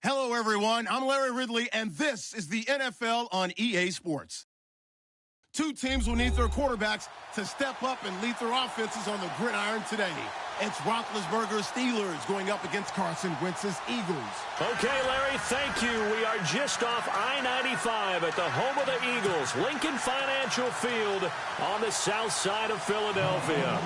Hello, everyone. I'm Larry Ridley, and this is the NFL on EA Sports. Two teams will need their quarterbacks to step up and lead their offenses on the gridiron today. It's Roethlisberger's Steelers going up against Carson Wentz's Eagles. Okay, Larry, thank you. We are just off I-95 at the home of the Eagles, Lincoln Financial Field on the south side of Philadelphia.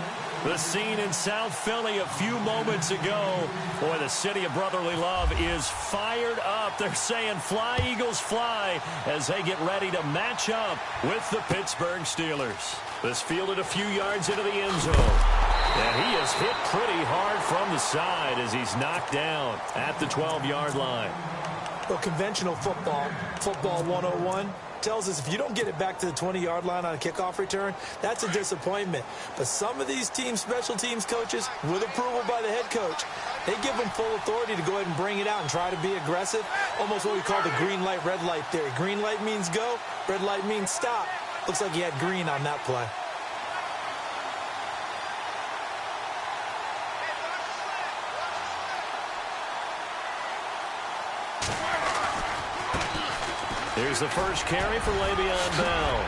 The scene in South Philly a few moments ago. Boy, the city of brotherly love is fired up. They're saying, fly, Eagles, fly, as they get ready to match up with the Pittsburgh Steelers. This fielded a few yards into the end zone. And he is hit pretty hard from the side as he's knocked down at the 12-yard line. Well, conventional football 101, tells us if you don't get it back to the 20-yard line on a kickoff return, that's a disappointment. But some of these teams, special teams coaches, with approval by the head coach, they give them full authority to go ahead and bring it out and try to be aggressive. Almost what we call the green light, red light theory. Green light means go, red light means stop. Looks like he had green on that play. Here's the first carry for Le'Veon Bell.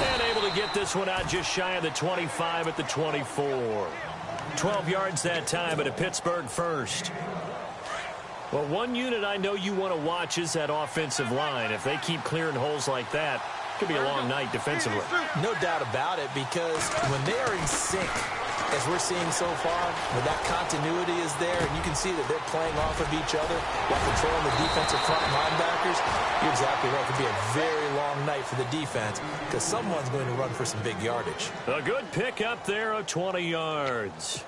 And able to get this one out just shy of the 25 at the 24. 12 yards that time, but a Pittsburgh first. Well, one unit I know you want to watch is that offensive line. If they keep clearing holes like that, it could be a long night defensively. No doubt about it, because when they are in sync, as we're seeing so far, when that continuity is there, and you can see that they're playing off of each other while controlling the defensive front linebackers, you're exactly right. It could be a very long night for the defense because someone's going to run for some big yardage. A good pick up there of 20 yards.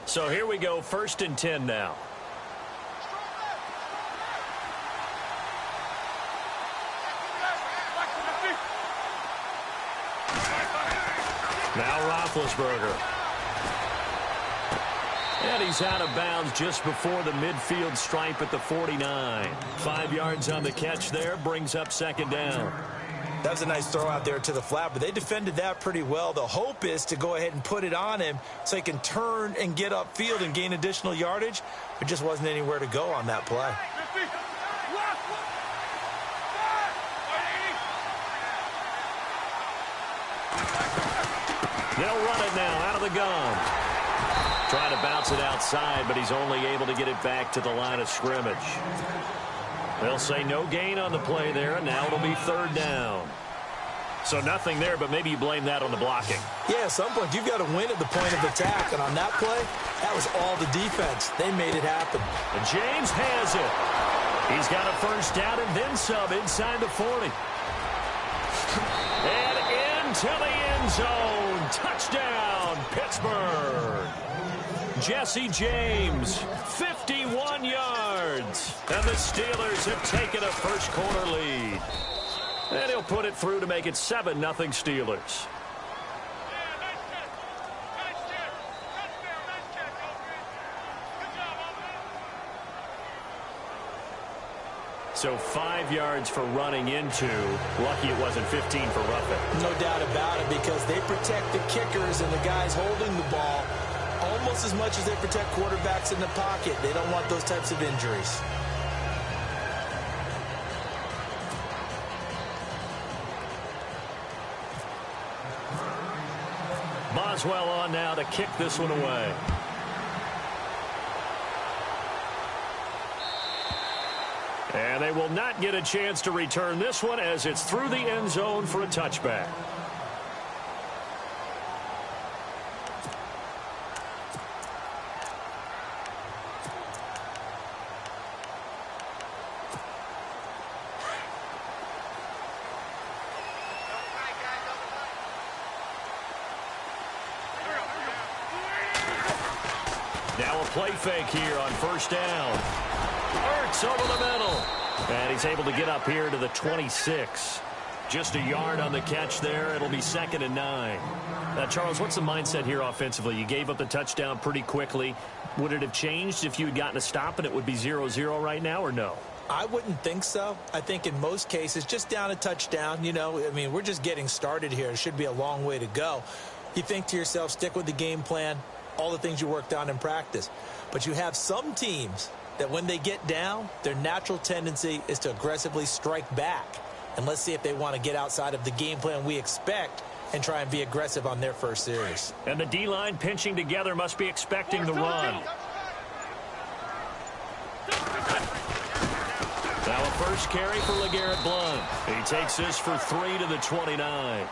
So here we go, 1st and 10 now. Now Roethlisberger. And he's out of bounds just before the midfield stripe at the 49. 5 yards on the catch there, brings up 2nd down. That was a nice throw out there to the flat, but they defended that pretty well. The hope is to go ahead and put it on him so he can turn and get upfield and gain additional yardage. There just wasn't anywhere to go on that play. They'll run it now out of the gun. Trying to bounce it outside, but he's only able to get it back to the line of scrimmage. They'll say no gain on the play there, and now it'll be 3rd down. So nothing there, but maybe you blame that on the blocking. Yeah, at some point you've got to win at the point of attack, and on that play, that was all the defense. They made it happen. And James has it. He's got a 1st down and then some inside the 40. And into the end zone. Touchdown, Pittsburgh. Jesse James, 51 yards. And the Steelers have taken a first-quarter lead. And he'll put it through to make it 7-0 Steelers. So 5 yards for running into. Lucky it wasn't 15 for roughing. No doubt about it, because they protect the kickers and the guys holding the ball almost as much as they protect quarterbacks in the pocket. They don't want those types of injuries. Boswell on now to kick this one away. And they will not get a chance to return this one as it's through the end zone for a touchback. Now a play fake here on 1st down. Hurts over the middle. And he's able to get up here to the 26. Just a yard on the catch there. It'll be 2nd and 9. Now, Charles, what's the mindset here offensively? You gave up the touchdown pretty quickly. Would it have changed if you had gotten a stop and it would be 0-0 right now, or no? I wouldn't think so. I think in most cases, just down a touchdown, you know, I mean, we're just getting started here. It should be a long way to go. You think to yourself, stick with the game plan, all the things you worked on in practice. But you have some teams that when they get down, their natural tendency is to aggressively strike back. And let's see if they want to get outside of the game plan we expect and try and be aggressive on their first series. And the D-line pinching together must be expecting the run. Now a first carry for LeGarrette Blount. He takes this for 3 to the 29.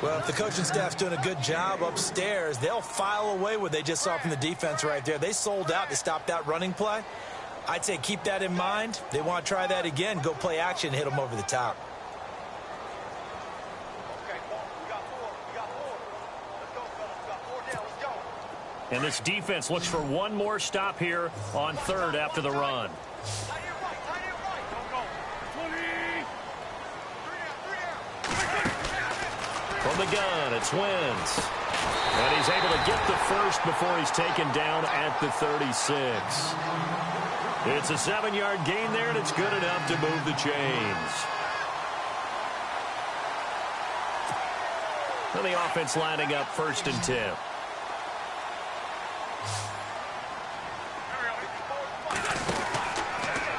Well, if the coaching staff's doing a good job upstairs, they'll file away what they just saw from the defense right there. They sold out to stop that running play. I'd say keep that in mind. They want to try that again. Go play action, hit them over the top. And this defense looks for one more stop here on third after the run. From the gun, it's Wentz. And he's able to get the first before he's taken down at the 36. It's a 7-yard gain there, and it's good enough to move the chains. And the offense lining up 1st and 10.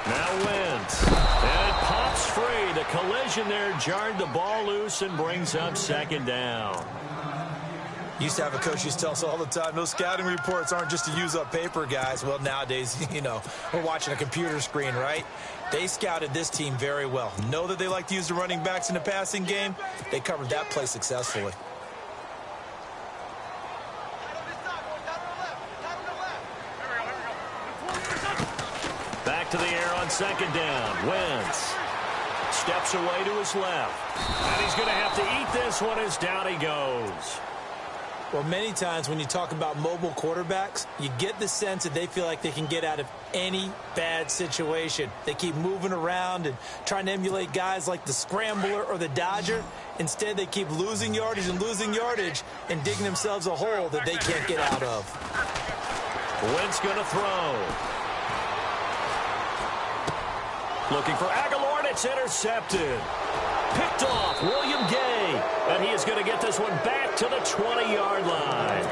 Now Wentz. And it pops free. The collision there jarred the ball loose and brings up 2nd down. Used to have a coach used to tell us all the time, those scouting reports aren't just to use up paper, guys. Well, nowadays, you know, we're watching a computer screen, right? They scouted this team very well. Know that they like to use the running backs in the passing game. They covered that play successfully. Back to the air on 2nd down. Wentz steps away to his left. And he's going to have to eat this one as down he goes. Well, many times when you talk about mobile quarterbacks, you get the sense that they feel like they can get out of any bad situation. They keep moving around and trying to emulate guys like the Scrambler or the Dodger. Instead, they keep losing yardage and digging themselves a hole that they can't get out of. Wentz going to throw. Looking for Aguilar, and it's intercepted. Picked off, William Gay. And he is going to get this one back to the 20-yard line.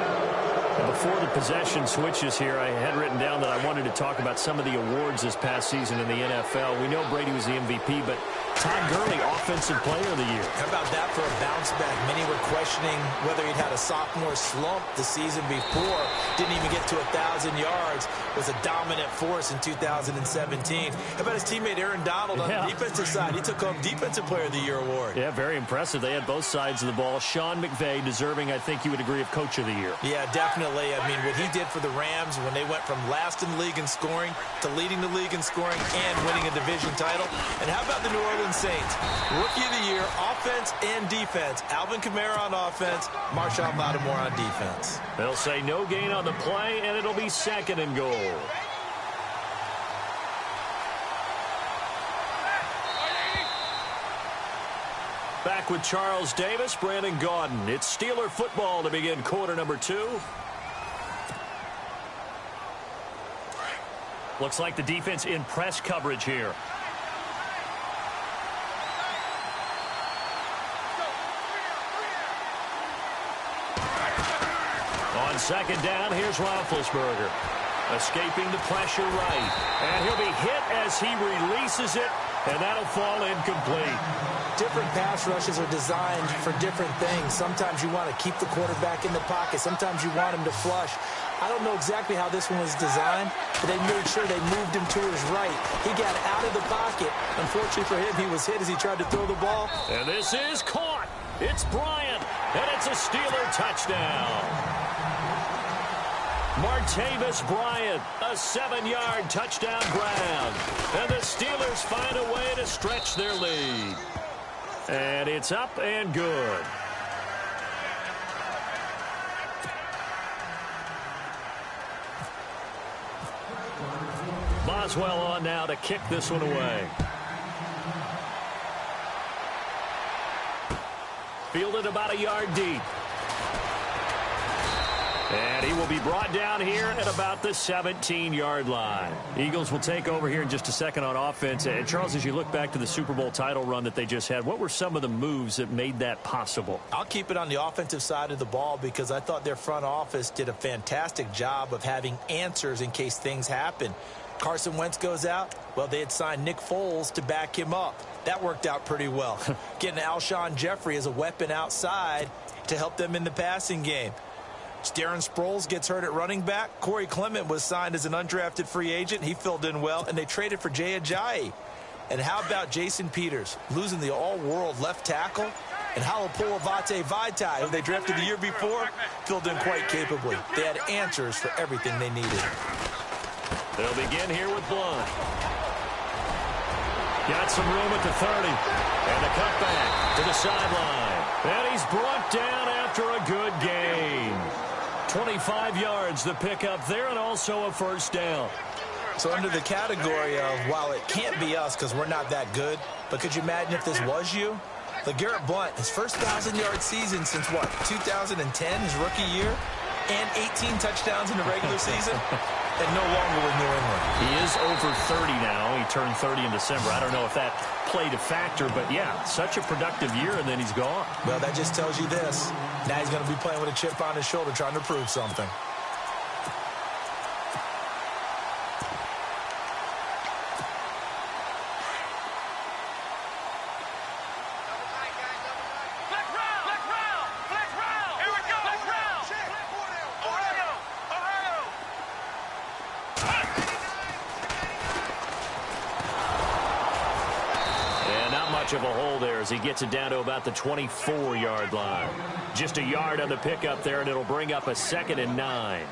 And before the possession switches here, I had written down that I wanted to talk about some of the awards this past season in the NFL. We know Brady was the MVP, but Todd Gurley, Offensive Player of the Year. How about that for a bounce back? Many were questioning whether he'd had a sophomore slump the season before. Didn't even get to 1,000 yards. Was a dominant force in 2017. How about his teammate Aaron Donald on the defensive side? He took home Defensive Player of the Year award. Yeah, very impressive. They had both sides of the ball. Sean McVay deserving, I think you would agree, of Coach of the Year. Yeah, definitely. I mean, what he did for the Rams when they went from last in the league in scoring to leading the league in scoring and winning a division title. And how about the New Orleans Saints? Rookie of the Year, offense and defense. Alvin Kamara on offense, Marshawn Lattimore on defense. They'll say no gain on the play, and it'll be 2nd and goal. Back with Charles Davis, Brandon Gaudin. It's Steeler football to begin quarter number 2. Looks like the defense in press coverage here. On 2nd down, here's Roethlisberger. Escaping the pressure right. And he'll be hit as he releases it, and that'll fall incomplete. Different pass rushes are designed for different things. Sometimes you want to keep the quarterback in the pocket. Sometimes you want him to flush. I don't know exactly how this one was designed, but they made sure they moved him to his right. He got out of the pocket. Unfortunately for him, he was hit as he tried to throw the ball. And this is caught. It's Bryant, and it's a Steeler touchdown. Martavis Bryant, a 7-yard touchdown grab. And the Steelers find a way to stretch their lead. And it's up and good. Boswell on now to kick this one away. Fielded about a yard deep. And he will be brought down here at about the 17-yard line. Eagles will take over here in just a second on offense. And, Charles, as you look back to the Super Bowl title run that they just had, what were some of the moves that made that possible? I'll keep it on the offensive side of the ball because I thought their front office did a fantastic job of having answers in case things happen. Carson Wentz goes out. Well, they had signed Nick Foles to back him up. That worked out pretty well. Getting Alshon Jeffrey as a weapon outside to help them in the passing game. Darren Sproles gets hurt at running back. Corey Clement was signed as an undrafted free agent. He filled in well, and they traded for Jay Ajayi. And how about Jason Peters losing the all-world left tackle? And Halapoulivaati Vaitai, who they drafted the year before, filled in quite capably. They had answers for everything they needed. They'll begin here with Blunt. Got some room at the 30. And the cutback to the sideline. And he's brought down after a good gain. 25 yards the pickup there, and also a first down. So under the category of, while it can't be us because we're not that good, but could you imagine if this was you? LeGarrette Blount, his first 1,000-yard season since, what, 2010, his rookie year? And 18 touchdowns in the regular season? And no longer with New England. He is over 30 now. He turned 30 in December. I don't know if that played a factor, but yeah, such a productive year, and then he's gone. Well, that just tells you this. Now he's going to be playing with a chip on his shoulder trying to prove something. Of a hole there as he gets it down to about the 24-yard line. Just a yard on the pickup there, and it'll bring up a 2nd and 9.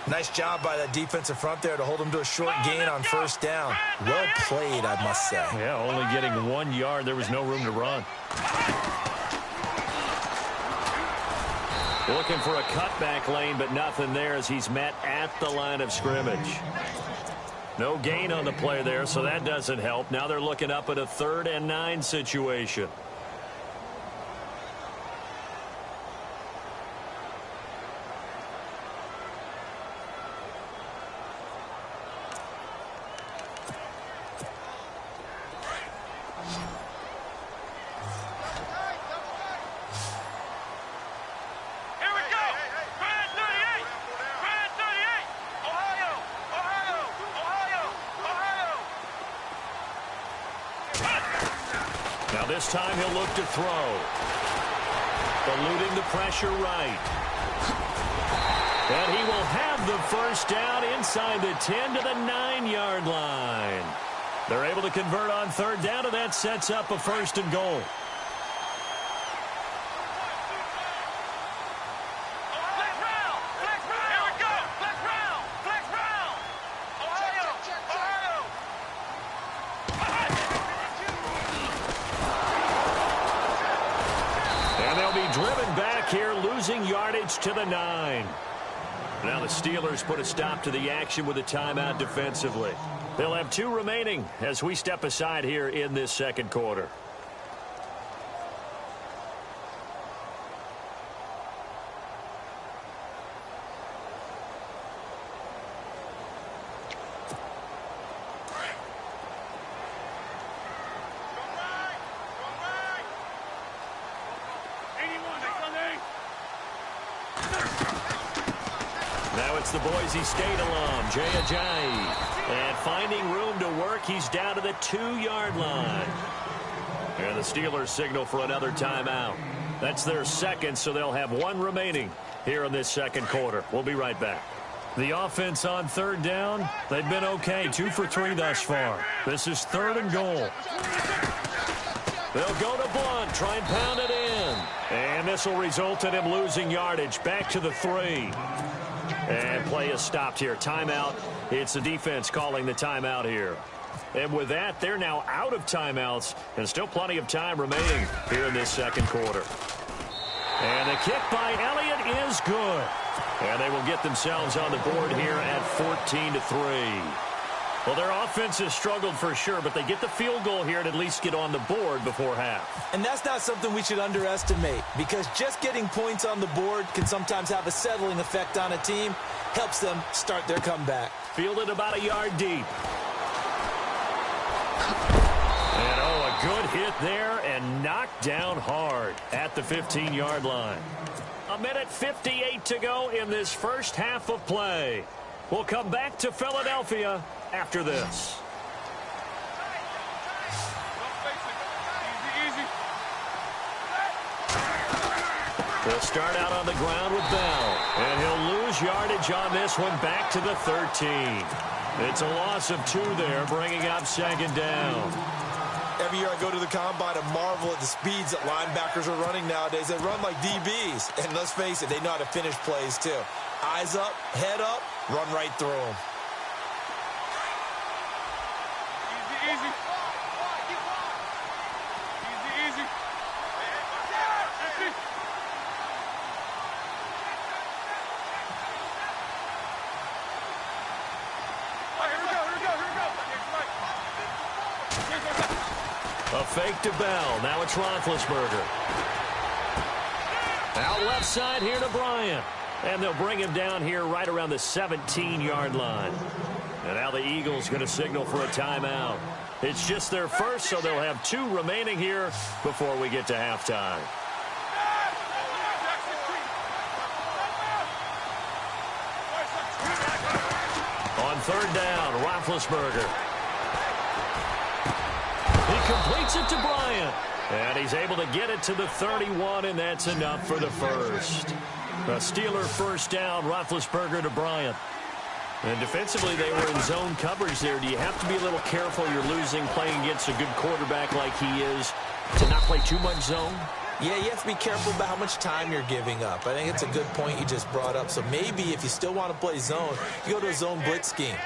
Nice job by that defensive front there to hold him to a short gain on first down. Well played, I must say. Yeah, only getting 1 yard. There was no room to run. Looking for a cutback lane, but nothing there as he's met at the line of scrimmage. No gain on the play there, so that doesn't help. Now they're looking up at a 3rd and 9 situation. This time he'll look to throw. Eluding the pressure right. And he will have the first down inside the 10 to the 9-yard line. They're able to convert on 3rd down, and that sets up a 1st and goal. Driven back here, losing yardage to the 9. Now the Steelers put a stop to the action with a timeout defensively. They'll have 2 remaining as we step aside here in this 2nd quarter. It's the Boise State alum, Jay Ajayi. And finding room to work, he's down to the 2-yard line. And the Steelers signal for another timeout. That's their 2nd, so they'll have 1 remaining here in this 2nd quarter. We'll be right back. The offense on 3rd down, they've been okay. 2 for 3 thus far. This is 3rd and goal. They'll go to Blunt, try and pound it in. And this will result in him losing yardage. Back to the 3. And play is stopped here. Timeout. It's the defense calling the timeout here. And with that, they're now out of timeouts, and still plenty of time remaining here in this 2nd quarter. And the kick by Elliott is good. And they will get themselves on the board here at 14-3. Well, their offense has struggled for sure, but they get the field goal here and at least get on the board before half. And that's not something we should underestimate, because just getting points on the board can sometimes have a settling effect on a team. Helps them start their comeback. Fielded about a yard deep. And a good hit there and knocked down hard at the 15-yard line. 1:58 to go in this first half of play. We'll come back to Philadelphia after this. They'll start out on the ground with Bell, and he'll lose yardage on this one back to the 13. It's a loss of 2 there, bringing up second down. Every year I go to the combine and marvel at the speeds that linebackers are running nowadays. They run like DBs, and let's face it, they know how to finish plays too. Eyes up, head up, run right through them. Easy. Easy. A fake to Bell. Now it's Roethlisberger. Out left side here to Bryant. And they'll bring him down here right around the 17-yard line. And now the Eagles going to signal for a timeout. It's just their first, so they'll have 2 remaining here before we get to halftime. On third down, Roethlisberger. He completes it to Bryant. And he's able to get it to the 31, and that's enough for the first. A Steeler first down, Roethlisberger to Bryant. And defensively, they were in zone coverage there. Do you have to be a little careful? You're losing, playing against a good quarterback like he is, to not play too much zone? Yeah, you have to be careful about how much time you're giving up. I think it's a good point you just brought up. So maybe if you still want to play zone, you go to a zone blitz scheme.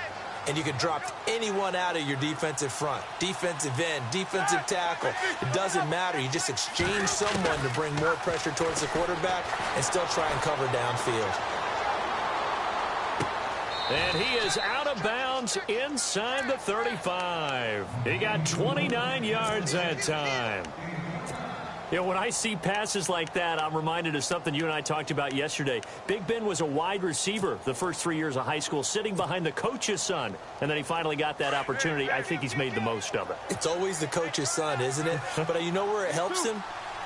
And you can drop anyone out of your defensive front. Defensive end, defensive tackle. It doesn't matter. You just exchange someone to bring more pressure towards the quarterback and still try and cover downfield. And he is out of bounds inside the 35. He got 29 yards that time. You know, when I see passes like that, I'm reminded of something you and I talked about yesterday. Big Ben was a wide receiver the first 3 years of high school, sitting behind the coach's son. And then he finally got that opportunity. I think he's made the most of it. It's always the coach's son, isn't it? But you know where it helps him?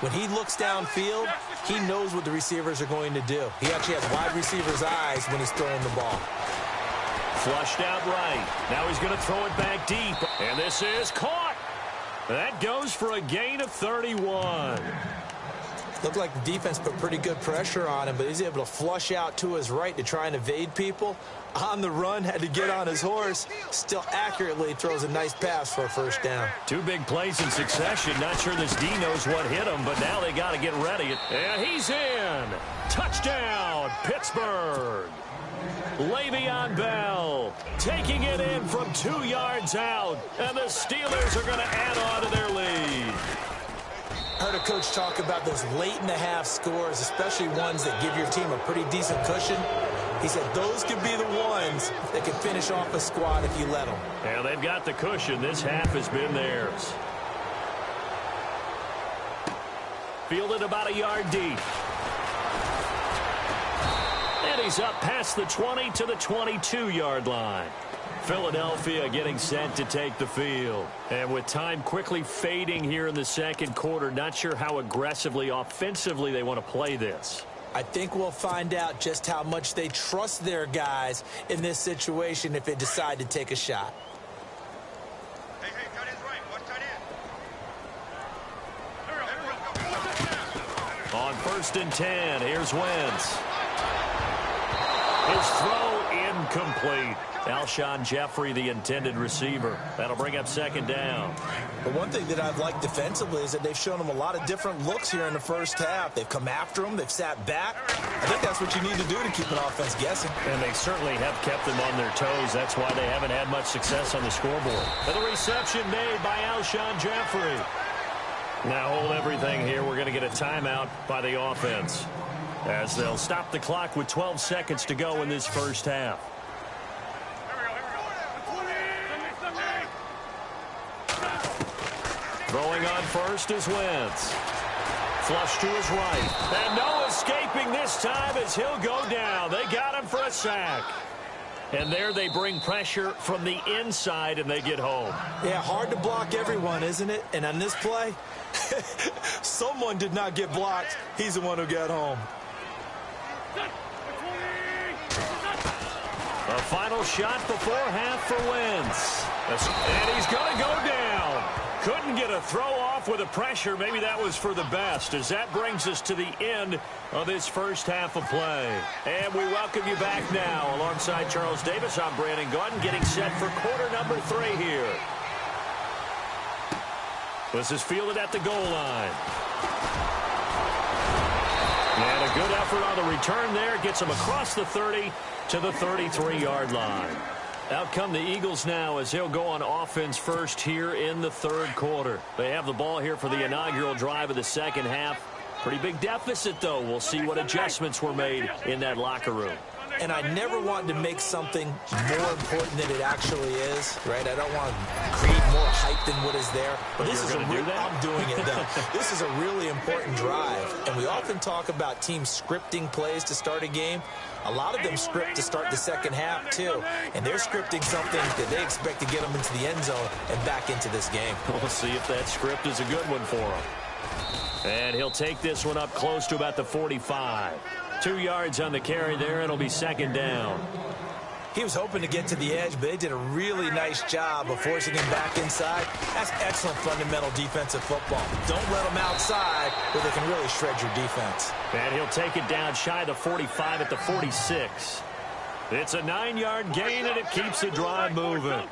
When he looks downfield, he knows what the receivers are going to do. He actually has wide receiver's eyes when he's throwing the ball. Flushed out right. Now he's going to throw it back deep. And this is caught. That goes for a gain of 31. Looked like the defense put pretty good pressure on him, but he's able to flush out to his right to try and evade people. On the run, had to get on his horse. Still accurately throws a nice pass for a first down. 2 big plays in succession. Not sure this D knows what hit him, but now they got to get ready. And he's in. Touchdown, Pittsburgh. Le'Veon Bell taking it in from 2 yards out, and the Steelers are going to add on to their lead. I heard a coach talk about those late-in-the-half scores, especially ones that give your team a pretty decent cushion. He said those could be the ones that could finish off a squad if you let them. Yeah, they've got the cushion. This half has been theirs. Fielded about a yard deep. And he's up past the 20 to the 22-yard line. Philadelphia getting set to take the field. And with time quickly fading here in the second quarter, not sure how aggressively, offensively they want to play this. I think we'll find out just how much they trust their guys in this situation if they decide to take a shot. Hey, tight end's right. Watch tight end. On 1st and 10, here's Wentz. His throw incomplete. Alshon Jeffrey, the intended receiver. That'll bring up second down. The one thing that I've liked defensively is that they've shown them a lot of different looks here in the first half. They've come after them. They've sat back. I think that's what you need to do to keep an offense guessing. And they certainly have kept them on their toes. That's why they haven't had much success on the scoreboard. And the reception made by Alshon Jeffrey. Now hold everything here. We're going to get a timeout by the offense, as they'll stop the clock with 12 seconds to go in this first half. Throwing on first is Wentz. Flush to his right. And no escaping this time as he'll go down. They got him for a sack. And there they bring pressure from the inside, and they get home. Yeah, hard to block everyone, isn't it? And on this play, someone did not get blocked. He's the one who got home. A final shot before half for Wentz. And he's going to go down. Couldn't get a throw off with the pressure. Maybe that was for the best, as that brings us to the end of this first half of play. And we welcome you back now. Alongside Charles Davis, I'm Brandon Gaudin, getting set for quarter number 3 here. This is fielded at the goal line. And a good effort on the return there. Gets him across the 30 to the 33-yard line. Out come the Eagles now as they'll go on offense first here in the third quarter. They have the ball here for the inaugural drive of the second half. Pretty big deficit, though. We'll see what adjustments were made in that locker room. And I never want to make something more important than it actually is, right? I don't want to create more hype than what is there. But this is I'm doing it, though. This is a really important drive. And we often talk about teams scripting plays to start a game. A lot of them script to start the second half, too. And they're scripting something that they expect to get them into the end zone and back into this game. We'll see if that script is a good one for them. And he'll take this one up close to about the 45. 2 yards on the carry there. It'll be second down. He was hoping to get to the edge, but they did a really nice job of forcing him back inside. That's excellent fundamental defensive football. Don't let them outside where they can really shred your defense. And he'll take it down shy of the 45 at the 46. It's a 9-yard gain, and it keeps the drive moving.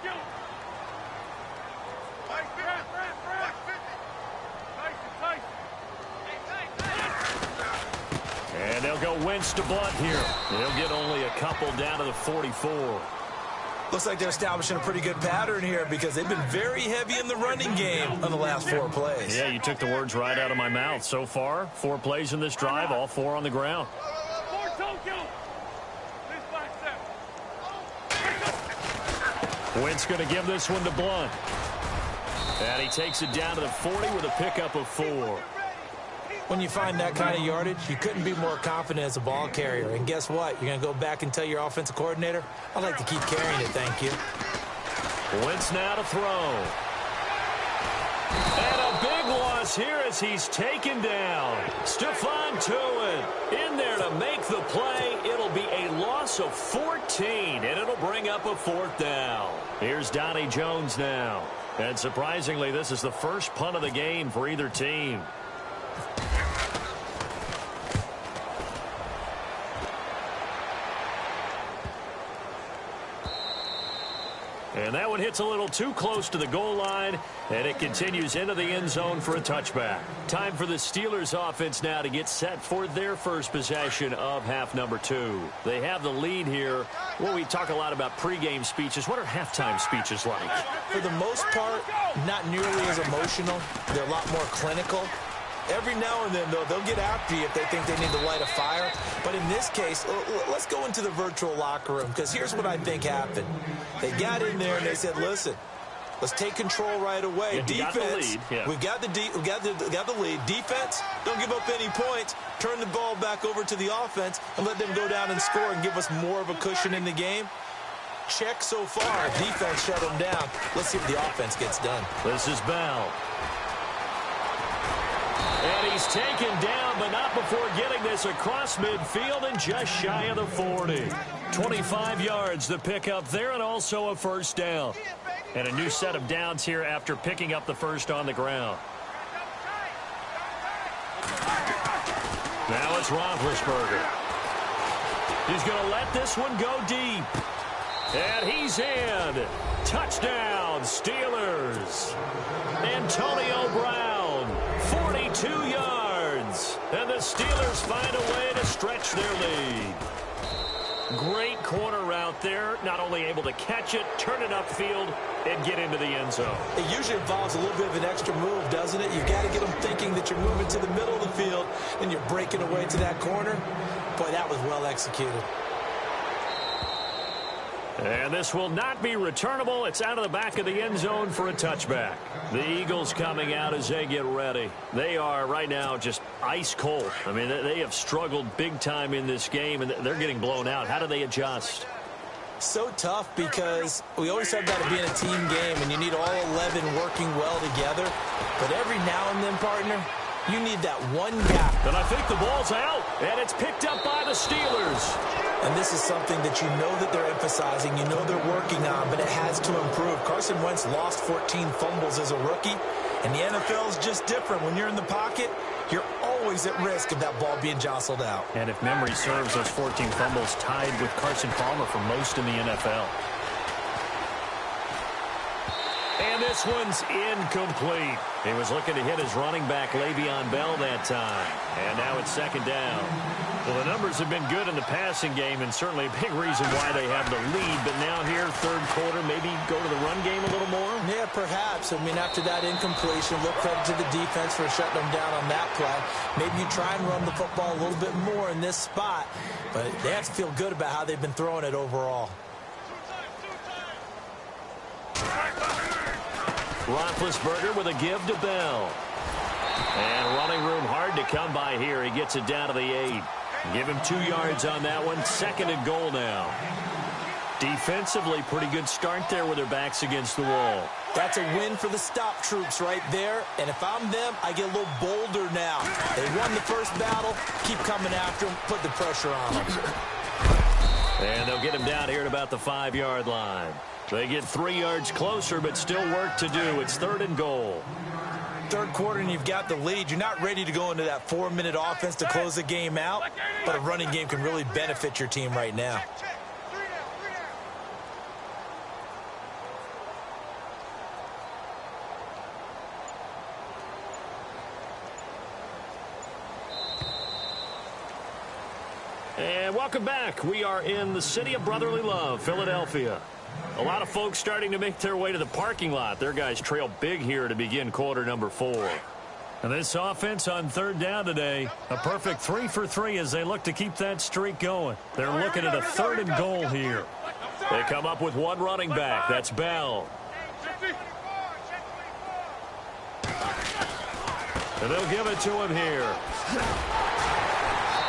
And they'll go Wentz to Blunt here. They'll get only a couple down to the 44. Looks like they're establishing a pretty good pattern here because they've been very heavy in the running game on the last 4 plays. Yeah, you took the words right out of my mouth. So far, 4 plays in this drive, all 4 on the ground. Wentz going to give this one to Blunt. And he takes it down to the 40 with a pickup of 4. When you find that kind of yardage, you couldn't be more confident as a ball carrier. And guess what? You're going to go back and tell your offensive coordinator, I'd like to keep carrying it, thank you. Wentz now to throw. And a big loss here as he's taken down. Stephon Tuitt in there to make the play. It'll be a loss of 14, and it'll bring up a 4th down. Here's Donnie Jones now. And surprisingly, this is the first punt of the game for either team. And that one hits a little too close to the goal line, and it continues into the end zone for a touchback. Time for the Steelers offense now to get set for their first possession of half number 2. They have the lead here. Well, we talk a lot about pregame speeches. What are halftime speeches like? For the most part, not nearly as emotional. They're a lot more clinical. Every now and then, though, they'll get after you if they think they need to light a fire. But in this case, let's go into the virtual locker room, because here's what I think happened. They got in there and they said, listen, let's take control right away. Yeah, defense, we got the lead. Defense, don't give up any points. Turn the ball back over to the offense and let them go down and score and give us more of a cushion in the game. Check so far. Defense shut them down. Let's see if the offense gets done. This is Bell. And he's taken down, but not before getting this across midfield and just shy of the 40. 25 yards the pickup there, and also a first down. And a new set of downs here after picking up the first on the ground. Now it's Roethlisberger. He's going to let this one go deep. And he's in. Touchdown, Steelers. Antonio Brown, 42 yards. And the Steelers find a way to stretch their lead. Great corner route there. Not only able to catch it, turn it upfield, and get into the end zone. It usually involves a little bit of an extra move, doesn't it? You've got to get them thinking that you're moving to the middle of the field and you're breaking away to that corner. Boy, that was well executed. And this will not be returnable. It's out of the back of the end zone for a touchback. The Eagles coming out as they get ready. They are right now just ice cold. I mean, they have struggled big time in this game, and they're getting blown out. How do they adjust? So tough because we always talk about it being a team game, and you need all 11 working well together. But every now and then, partner, you need that one guy. And I think the ball's out, and it's picked up by the Steelers. And this is something that you know that they're emphasizing, you know they're working on, but it has to improve. Carson Wentz lost 14 fumbles as a rookie, and the NFL is just different. When you're in the pocket, you're always at risk of that ball being jostled out. And if memory serves, those 14 fumbles tied with Carson Palmer for most in the NFL. And this one's incomplete. He was looking to hit his running back, Le'Veon Bell, that time. And now it's second down. Well, the numbers have been good in the passing game, and certainly a big reason why they have the lead. But now here, third quarter, maybe go to the run game a little more? Yeah, perhaps. I mean, after that incompletion, look credit to the defense for shutting them down on that play. Maybe you try and run the football a little bit more in this spot. But they have to feel good about how they've been throwing it overall. Roethlisberger with a give to Bell. And running room hard to come by here. He gets it down to the 8. Give him 2 yards on that one. Second and goal now. Defensively, pretty good start there with their backs against the wall. That's a win for the stop troops right there. And if I'm them, I get a little bolder now. They won the first battle. Keep coming after them. Put the pressure on them. And they'll get him down here at about the 5-yard line. They get 3 yards closer, but still work to do. It's third and goal. Third quarter and you've got the lead. You're not ready to go into that 4-minute offense to close the game out, but a running game can really benefit your team right now. And welcome back. We are in the city of brotherly love, Philadelphia. A lot of folks starting to make their way to the parking lot. Their guys trail big here to begin quarter number 4. And this offense on third down today, a perfect 3 for 3 as they look to keep that streak going. They're looking at a third and goal here. They come up with one running back. That's Bell. And they'll give it to him here.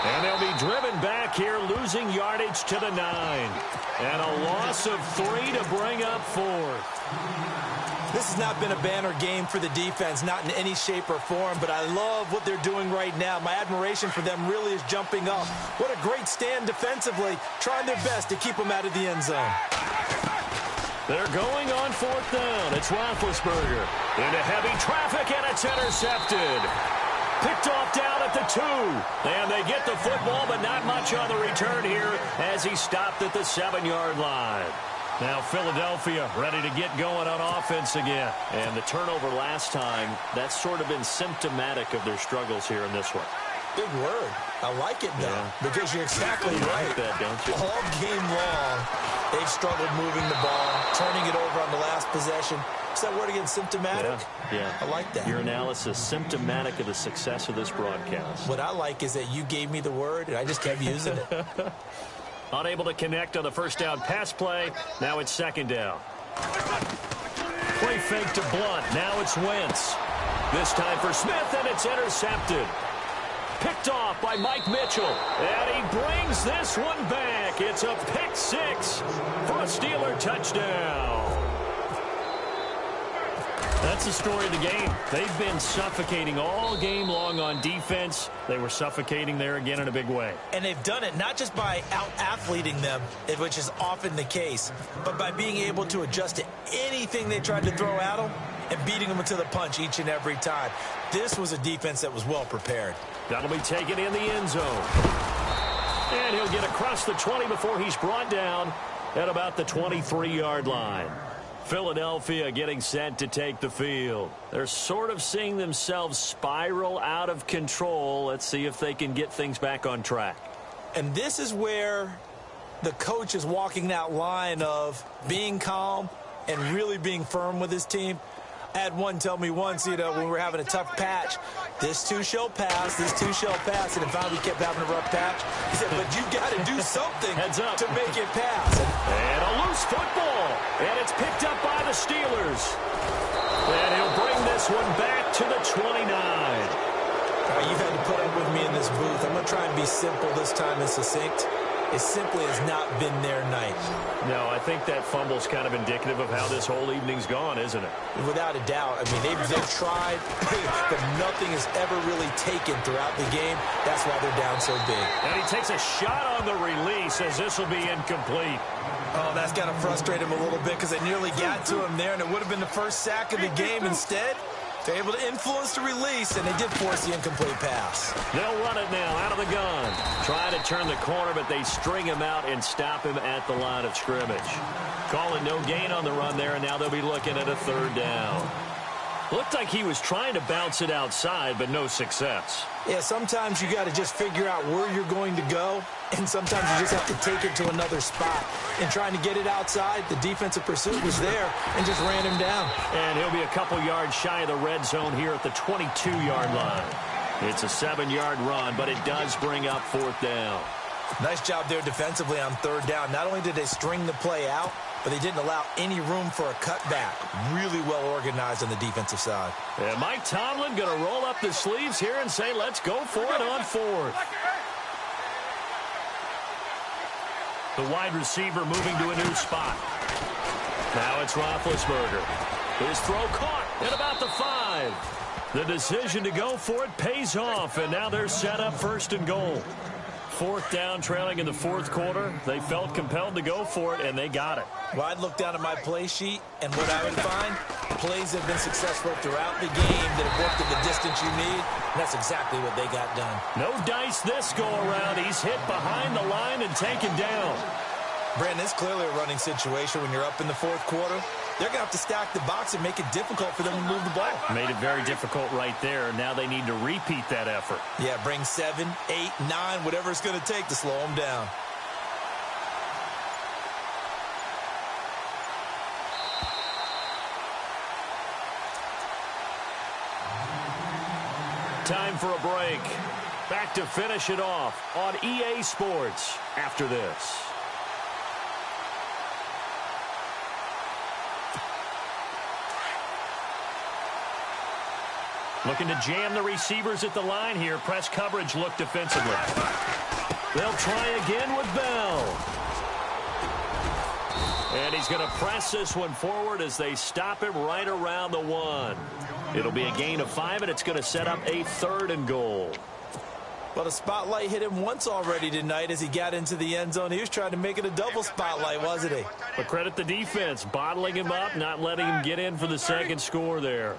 And they'll be driven back here, losing yardage to the 9. And a loss of 3 to bring up 4th. This has not been a banner game for the defense, not in any shape or form, but I love what they're doing right now. My admiration for them really is jumping up. What a great stand defensively, trying their best to keep them out of the end zone. They're going on 4th down. It's Roethlisberger into heavy traffic, and it's intercepted. Picked off down at the 2. And they get the football, but not much on the return here as he stopped at the 7-yard line. Now Philadelphia ready to get going on offense again. And the turnover last time, that's sort of been symptomatic of their struggles here in this one. Big word. I like it, though, because you're exactly right. Like that, don't you? All game long, they've struggled moving the ball, turning it over on the last possession. Is that word again, symptomatic? Yeah. I like that. Your analysis, symptomatic of the success of this broadcast. What I like is that you gave me the word, and I just kept using it. Unable to connect on the first down pass play. Now it's second down. Play fake to Blunt. Now it's Wentz. This time for Smith, and it's intercepted. Picked off by Mike Mitchell. And he brings this one back. It's a pick 6 for a Steeler touchdown. That's the story of the game. They've been suffocating all game long on defense. They were suffocating there again in a big way. And they've done it not just by out-athleting them, which is often the case, but by being able to adjust to anything they tried to throw at them and beating them to the punch each and every time. This was a defense that was well prepared. That'll be taken in the end zone. And he'll get across the 20 before he's brought down at about the 23-yard line. Philadelphia getting set to take the field. They're sort of seeing themselves spiral out of control. Let's see if they can get things back on track. And this is where the coach is walking that line of being calm and really being firm with his team. I had one tell me once, when we were having a tough patch, this too shall pass, this too shall pass, and if finally we kept having a rough patch, he said, but you got to do something to make it pass. And a loose football, and it's picked up by the Steelers. And he'll bring this one back to the 29. You've had to put up with me in this booth. I'm going to try and be simple this time and succinct. It simply has not been their night. No, I think that fumble's kind of indicative of how this whole evening's gone, isn't it? Without a doubt. I mean, they've tried, but nothing has ever really taken throughout the game. That's why they're down so big. And he takes a shot on the release as this will be incomplete. Oh, that's got to frustrate him a little bit because they nearly got to him there, and it would have been the first sack of the game. Instead, they're able to influence the release, and they did force the incomplete pass. They'll run it now out of the gun. Try to turn the corner, but they string him out and stop him at the line of scrimmage. Calling no gain on the run there, and now they'll be looking at a third down. Looked like he was trying to bounce it outside, but no success. Yeah, sometimes you got to just figure out where you're going to go, and sometimes you just have to take it to another spot. And trying to get it outside, the defensive pursuit was there and just ran him down. And he'll be a couple yards shy of the red zone here at the 22-yard line. It's a 7-yard run, but it does bring up fourth down. Nice job there defensively on third down. Not only did they string the play out, but they didn't allow any room for a cutback. Really well organized on the defensive side. And Mike Tomlin going to roll up the sleeves here and say, let's go for it on fourth. The wide receiver moving to a new spot. Now it's Roethlisberger. His throw caught at about the 5. The decision to go for it pays off, and now they're set up first and goal. Fourth down, trailing in the fourth quarter. They felt compelled to go for it, and they got it. Well, I'd look down at my play sheet, and what I would find, plays have been successful throughout the game that have worked at the distance you need, and that's exactly what they got done. No dice this go-around. He's hit behind the line and taken down. Brandon, it's clearly a running situation when you're up in the fourth quarter. They're going to have to stack the box and make it difficult for them to move the ball. Made it very difficult right there. Now they need to repeat that effort. Yeah, bring 7, 8, 9, whatever it's going to take to slow them down. Time for a break. Back to finish it off on EA Sports after this. Looking to jam the receivers at the line here. Press coverage look defensively. They'll try again with Bell. And he's going to press this one forward as they stop him right around the 1. It'll be a gain of 5, and it's going to set up a third and goal. Well, the spotlight hit him once already tonight as he got into the end zone. He was trying to make it a double spotlight, wasn't he? But credit the defense, bottling him up, not letting him get in for the second score there.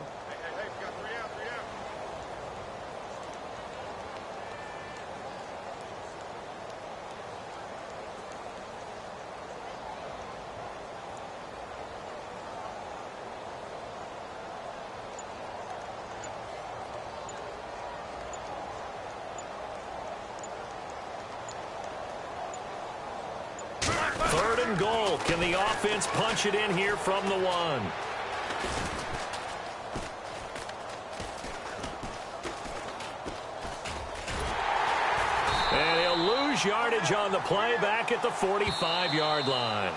Third and goal. Can the offense punch it in here from the 1? And he'll lose yardage on the play back at the 45-yard line.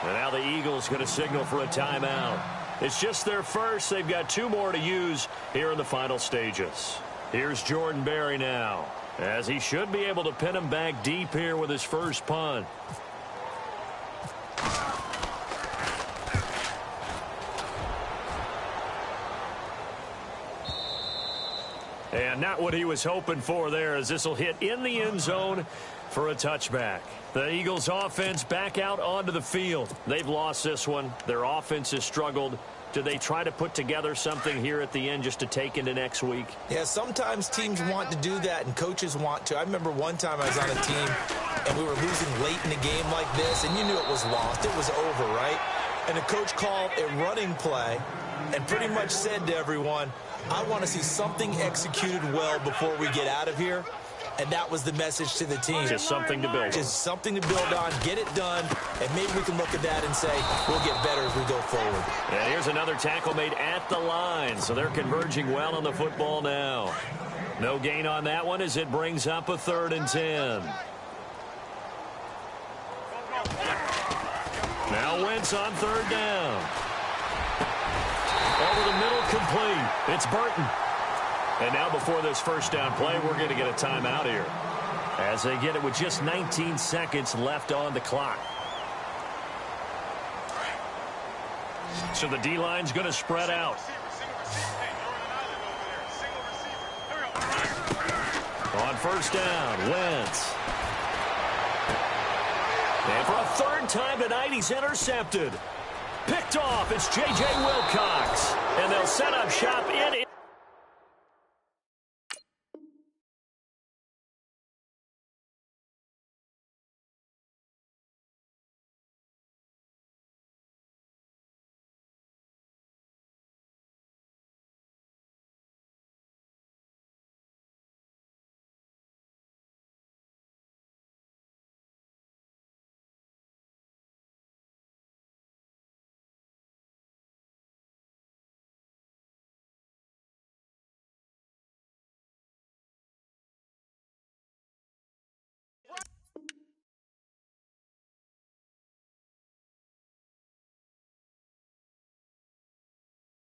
And now the Eagles going to signal for a timeout. It's just their first. They've got 2 more to use here in the final stages. Here's Jordan Berry now, as he should be able to pin him back deep here with his first punt. And not what he was hoping for there, as this will hit in the end zone for a touchback. The Eagles offense back out onto the field. They've lost this one. Their offense has struggled. Do they try to put together something here at the end just to take into next week? Yeah, sometimes teams want to do that and coaches want to. I remember one time I was on a team and we were losing late in the game like this, and you knew it was lost. It was over, right? And the coach called a running play and pretty much said to everyone, I want to see something executed well before we get out of here. And that was the message to the team. Just something to build on. Just something to build on, get it done, and maybe we can look at that and say, we'll get better as we go forward. And here's another tackle made at the line, so they're converging well on the football now. No gain on that one as it brings up a 3rd and 10. Now Wentz on 3rd down. Over the middle, complete. It's Burton. And now before this first down play, we're going to get a timeout here, as they get it with just 19 seconds left on the clock. So the D-line's going to spread out. On 1st down, Wentz. And for a 3rd time tonight, he's intercepted. Picked off, it's J.J. Wilcox. And they'll set up shop in